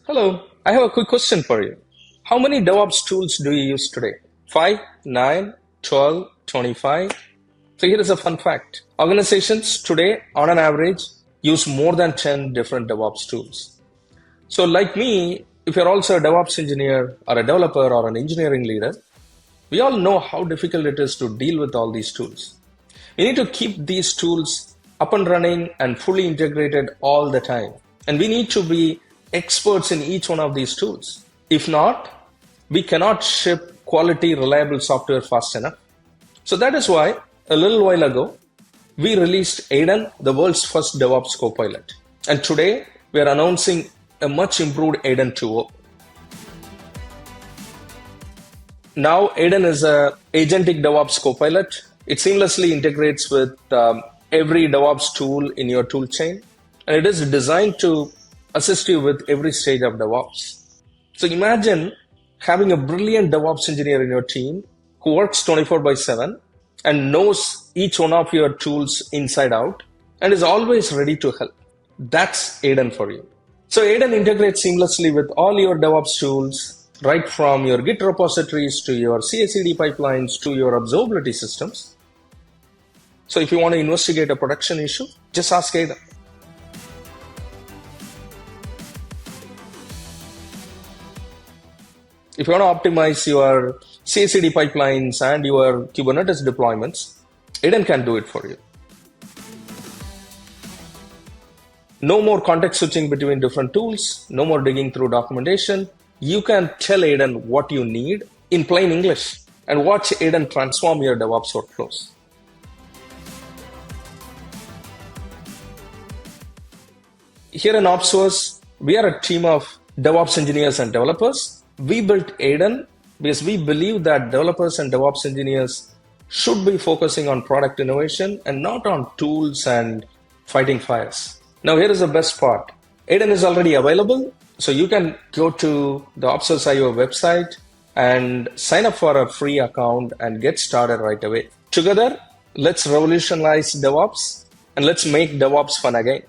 Hello, I have a quick question for you. How many DevOps tools do you use today? 5, 9, 12, 25? So here is a fun fact. Organizations today, on an average, use more than 10 different DevOps tools. So like me, if you're also a DevOps engineer or a developer or an engineering leader, we all know how difficult it is to deal with all these tools. We need to keep these tools up and running and fully integrated all the time. And we need to be experts in each one of these tools. If not, we cannot ship quality, reliable software fast enough. So that is why a little while ago, we released Aiden, the world's first DevOps Copilot. And today, we are announcing a much improved Aiden 2.0. Now, Aiden is an agentic DevOps Copilot. It seamlessly integrates with every DevOps tool in your tool chain. And it is designed to assist you with every stage of DevOps. So imagine having a brilliant DevOps engineer in your team who works 24/7 and knows each one of your tools inside out and is always ready to help. That's Aiden for you. So Aiden integrates seamlessly with all your DevOps tools, right from your Git repositories to your CI/CD pipelines to your observability systems. So if you want to investigate a production issue, just ask Aiden. If you want to optimize your CI/CD pipelines and your Kubernetes deployments, Aiden can do it for you. No more context switching between different tools, no more digging through documentation. You can tell Aiden what you need in plain English and watch Aiden transform your DevOps workflows. Here in OpsSource, we are a team of DevOps engineers and developers. We built Aiden because we believe that developers and DevOps engineers should be focusing on product innovation and not on tools and fighting fires. Now, here is the best part. Aiden is already available, so you can go to the OpsSource.io website and sign up for a free account and get started right away. Together, let's revolutionize DevOps and let's make DevOps fun again.